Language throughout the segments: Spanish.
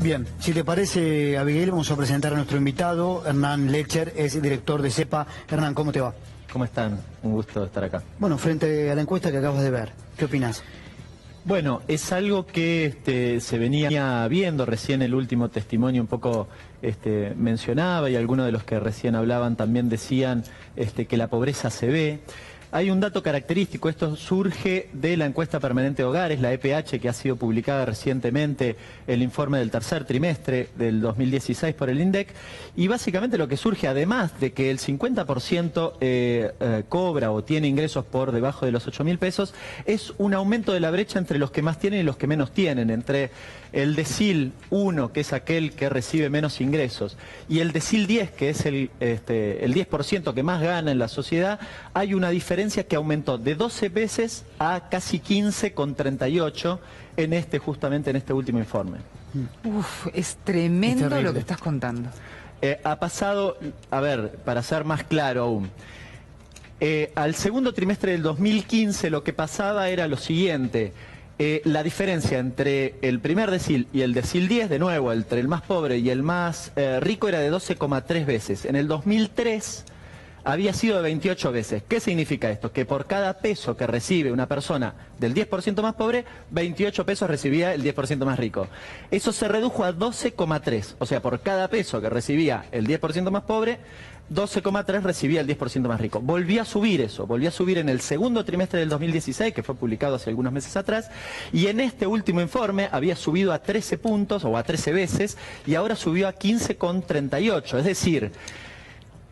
Bien, si te parece, Abigail, vamos a presentar a nuestro invitado, Hernán Lecher, es director de CEPA. Hernán, ¿cómo te va? ¿Cómo están? Un gusto estar acá. Bueno, frente a la encuesta que acabas de ver, ¿qué opinás? Bueno, es algo que se venía viendo, recién el último testimonio un poco mencionaba, y algunos de los que recién hablaban también decían que la pobreza se ve. Hay un dato característico, esto surge de la encuesta permanente de hogares, la EPH, que ha sido publicada recientemente, el informe del tercer trimestre del 2016 por el INDEC, y básicamente lo que surge, además de que el 50% cobra o tiene ingresos por debajo de los 8.000 pesos, es un aumento de la brecha entre los que más tienen y los que menos tienen, entre el decil 1, que es aquel que recibe menos ingresos, y el decil 10, que es el 10% que más gana en la sociedad. Hay una diferencia que aumentó de 12 veces a casi 15,38 justamente en este último informe. Uf, es tremendo lo que estás contando. Ha pasado, a ver, para ser más claro aún, al segundo trimestre del 2015 lo que pasaba era lo siguiente. La diferencia entre el primer decil y el decil 10, de nuevo, entre el más pobre y el más rico, era de 12,3 veces. En el 2003 había sido de 28 veces. ¿Qué significa esto? Que por cada peso que recibe una persona del 10% más pobre, 28 pesos recibía el 10% más rico. Eso se redujo a 12,3. O sea, por cada peso que recibía el 10% más pobre, 12,3 recibía el 10% más rico. Volvió a subir eso, volvió a subir en el segundo trimestre del 2016, que fue publicado hace algunos meses atrás, y en este último informe había subido a 13 puntos, o a 13 veces, y ahora subió a 15,38. Es decir,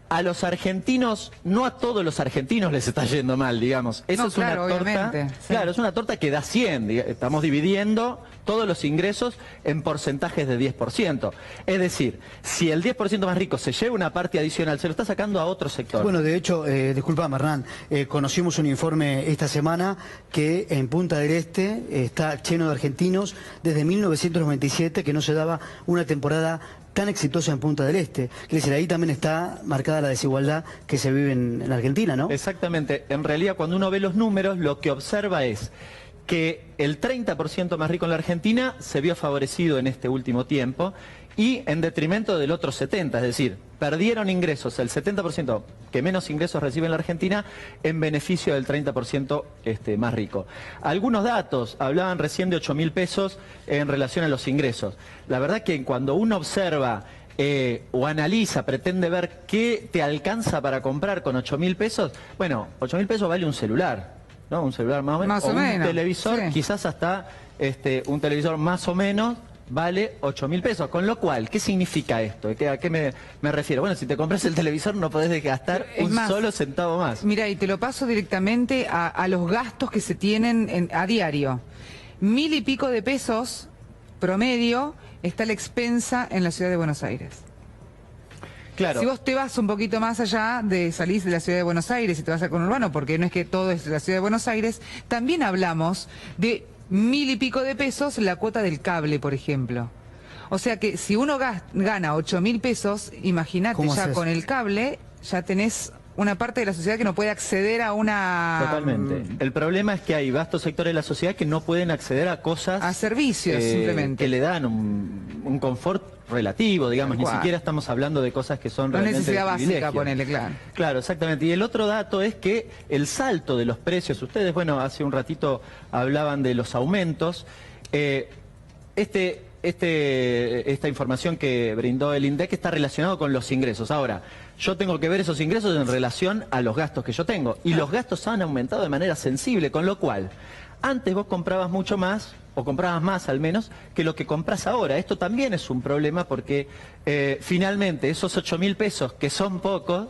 a los argentinos, no a todos los argentinos les está yendo mal, digamos. Eso no, es claro, una torta, sí. Claro, es una torta que da 100. Estamos dividiendo todos los ingresos en porcentajes de 10%. Es decir, si el 10% más rico se lleva una parte adicional, se lo está sacando a otro sector. Bueno, de hecho, disculpame, Hernán, conocimos un informe esta semana que en Punta del Este está lleno de argentinos desde 1997, que no se daba una temporada tan exitosa en Punta del Este. Es decir, ahí también está marcada la desigualdad que se vive en Argentina, ¿no? Exactamente. En realidad, cuando uno ve los números, lo que observa es que el 30% más rico en la Argentina se vio favorecido en este último tiempo y en detrimento del otro 70%, es decir, perdieron ingresos el 70% que menos ingresos recibe en la Argentina en beneficio del 30% más rico. Algunos datos, hablaban recién de 8.000 pesos en relación a los ingresos. La verdad que cuando uno observa o analiza, pretende ver qué te alcanza para comprar con 8.000 pesos, bueno, 8.000 pesos vale un celular, ¿no? Un celular más o menos, o un televisor, sí. Quizás hasta un televisor más o menos vale 8.000 pesos, con lo cual, ¿qué significa esto? ¿A qué me refiero? Bueno, si te compras el televisor no podés gastar solo centavo más. Mira, y te lo paso directamente a los gastos que se tienen a diario. 1.000 y pico de pesos promedio está la expensa en la ciudad de Buenos Aires. Claro. Si vos te vas un poquito más allá de salir de la ciudad de Buenos Aires y te vas al conurbano, porque no es que todo es la ciudad de Buenos Aires, también hablamos de 1.000 y pico de pesos la cuota del cable, por ejemplo. O sea que si uno gana 8.000 pesos, imagínate, ya con el cable ya tenés una parte de la sociedad que no puede acceder a una... Totalmente. El problema es que hay vastos sectores de la sociedad que no pueden acceder a cosas... A servicios, simplemente. Que le dan un confort relativo, digamos. Ni siquiera estamos hablando de cosas que son realmente necesidad privilegio. básica, ponele, claro. Claro, exactamente. Y el otro dato es que el salto de los precios, ustedes, bueno, hace un ratito hablaban de los aumentos. Esta información que brindó el INDEC está relacionado con los ingresos. Ahora, yo tengo que ver esos ingresos en relación a los gastos que yo tengo. Y los gastos han aumentado de manera sensible, con lo cual, antes vos comprabas mucho más, o comprabas más al menos, que lo que compras ahora. Esto también es un problema porque finalmente esos 8.000 pesos, que son pocos,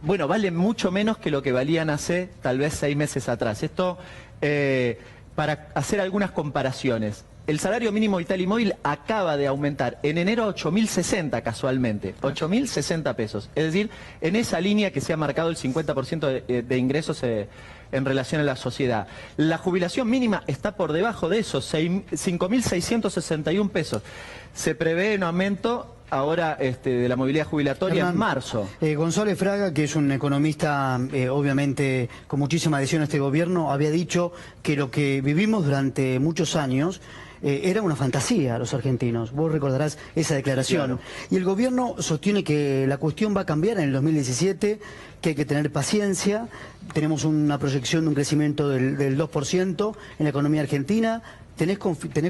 bueno, valen mucho menos que lo que valían hace tal vez 6 meses atrás. Esto, para hacer algunas comparaciones. El salario mínimo vital y móvil acaba de aumentar en enero a 8.060 casualmente, 8.060 pesos. Es decir, en esa línea que se ha marcado el 50% de ingresos en relación a la sociedad. La jubilación mínima está por debajo de eso, 5.661 pesos. Se prevé un aumento ahora de la movilidad jubilatoria, Hernán, en marzo. González Fraga, que es un economista obviamente con muchísima adhesión a este gobierno, había dicho que lo que vivimos durante muchos años era una fantasía a los argentinos. Vos recordarás esa declaración. Claro. Y el gobierno sostiene que la cuestión va a cambiar en el 2017, que hay que tener paciencia. Tenemos una proyección de un crecimiento del 2% en la economía argentina. ¿Tenés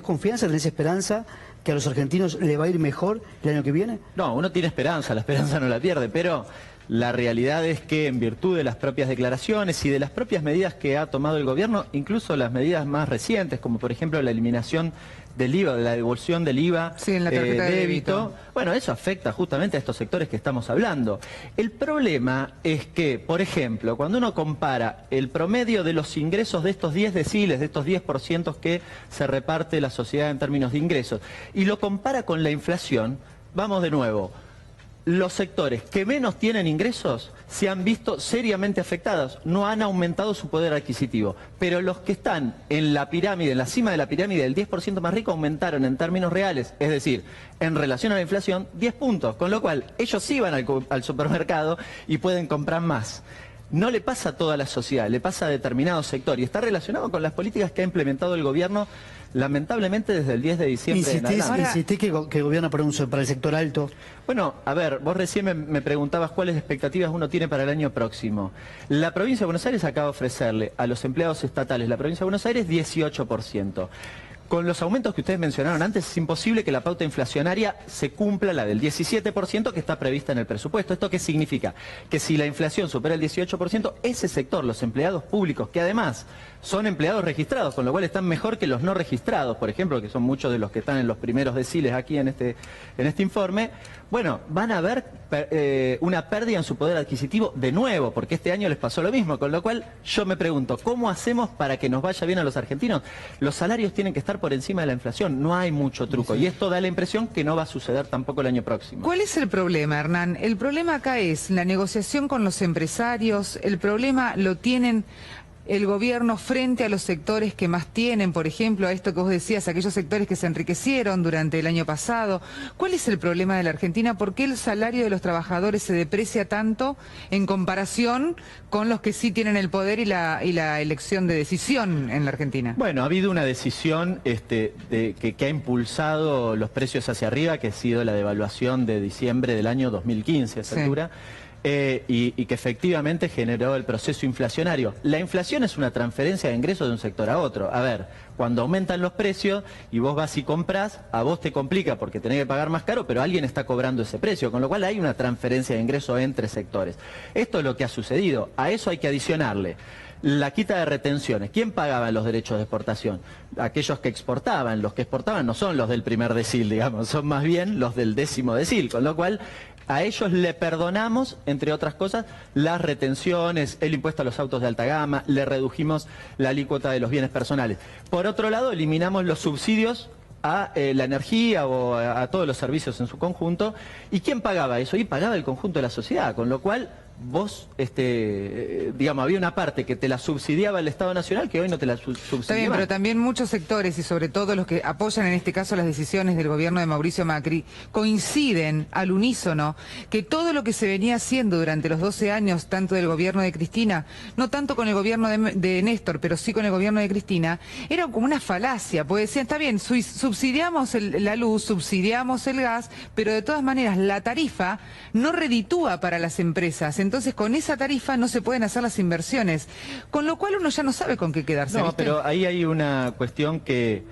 confianza, tenés esperanza que a los argentinos le va a ir mejor el año que viene? No, uno tiene esperanza, la esperanza no la pierde, pero la realidad es que en virtud de las propias declaraciones y de las propias medidas que ha tomado el gobierno, incluso las medidas más recientes, como por ejemplo la eliminación del IVA, de la devolución del IVA, sí, en la tarjeta de débito. Bueno, eso afecta justamente a estos sectores que estamos hablando. El problema es que, por ejemplo, cuando uno compara el promedio de los ingresos de estos 10 deciles, de estos 10% que se reparte la sociedad en términos de ingresos, y lo compara con la inflación, vamos de nuevo. Los sectores que menos tienen ingresos se han visto seriamente afectados, no han aumentado su poder adquisitivo, pero los que están en la pirámide, en la cima de la pirámide del 10% más rico, aumentaron en términos reales, es decir, en relación a la inflación, 10 puntos, con lo cual ellos sí van al supermercado y pueden comprar más. No le pasa a toda la sociedad, le pasa a determinado sector y está relacionado con las políticas que ha implementado el gobierno, lamentablemente desde el 10 de diciembre en adelante. Insistís que gobierna para el sector alto. Bueno, a ver, vos recién me preguntabas cuáles expectativas uno tiene para el año próximo. La provincia de Buenos Aires acaba de ofrecerle a los empleados estatales de la provincia de Buenos Aires 18%. Con los aumentos que ustedes mencionaron antes, es imposible que la pauta inflacionaria se cumpla, la del 17% que está prevista en el presupuesto. ¿Esto qué significa? Que si la inflación supera el 18%, ese sector, los empleados públicos, que además son empleados registrados, con lo cual están mejor que los no registrados, por ejemplo, que son muchos de los que están en los primeros deciles aquí en este informe, bueno, van a ver una pérdida en su poder adquisitivo de nuevo, porque este año les pasó lo mismo, con lo cual yo me pregunto, ¿cómo hacemos para que nos vaya bien a los argentinos? Los salarios tienen que estar por encima de la inflación, no hay mucho truco, y esto da la impresión que no va a suceder tampoco el año próximo. ¿Cuál es el problema, Hernán? El problema acá es la negociación con los empresarios, el problema lo tienen el gobierno frente a los sectores que más tienen, por ejemplo, a esto que vos decías, aquellos sectores que se enriquecieron durante el año pasado. ¿Cuál es el problema de la Argentina? ¿Por qué el salario de los trabajadores se deprecia tanto en comparación con los que sí tienen el poder y la elección de decisión en la Argentina? Bueno, ha habido una decisión que ha impulsado los precios hacia arriba, que ha sido la devaluación de diciembre del año 2015 a esa altura. Y que efectivamente generó el proceso inflacionario. La inflación es una transferencia de ingresos de un sector a otro. A ver, cuando aumentan los precios y vos vas y compras, a vos te complica porque tenés que pagar más caro, pero alguien está cobrando ese precio, con lo cual hay una transferencia de ingresos entre sectores. Esto es lo que ha sucedido. A eso hay que adicionarle la quita de retenciones. ¿Quién pagaba los derechos de exportación? Aquellos que exportaban. Los que exportaban no son los del primer decil, digamos, son más bien los del 10º decil, con lo cual a ellos le perdonamos, entre otras cosas, las retenciones, el impuesto a los autos de alta gama, le redujimos la alícuota de los bienes personales. Por otro lado, eliminamos los subsidios a la energía o a todos los servicios en su conjunto. ¿Y quién pagaba eso? Y pagaba el conjunto de la sociedad, con lo cual vos, digamos, había una parte que te la subsidiaba el Estado Nacional que hoy no te la subsidia. Está bien, pero también muchos sectores y sobre todo los que apoyan en este caso las decisiones del gobierno de Mauricio Macri coinciden al unísono que todo lo que se venía haciendo durante los 12 años, tanto del gobierno de Cristina, no tanto con el gobierno de Néstor, pero sí con el gobierno de Cristina, era como una falacia, porque decían, está bien, subsidiamos la luz, subsidiamos el gas, pero de todas maneras la tarifa no reditúa para las empresas. Entonces con esa tarifa no se pueden hacer las inversiones, con lo cual uno ya no sabe con qué quedarse. No, ¿viste? pero ahí hay una cuestión que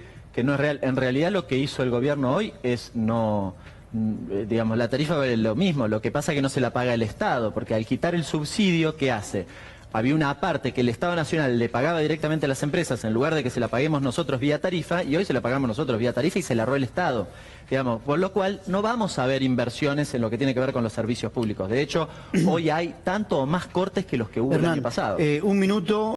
no es real. En realidad lo que hizo el gobierno hoy es no, digamos, la tarifa vale lo mismo, lo que pasa es que no se la paga el Estado, porque al quitar el subsidio, ¿qué hace? Había una parte que el Estado Nacional le pagaba directamente a las empresas en lugar de que se la paguemos nosotros vía tarifa, y hoy se la pagamos nosotros vía tarifa y se la ahorró el Estado. Digamos, por lo cual no vamos a ver inversiones en lo que tiene que ver con los servicios públicos. De hecho, hoy hay tanto o más cortes que los que hubo el año pasado. Un minuto.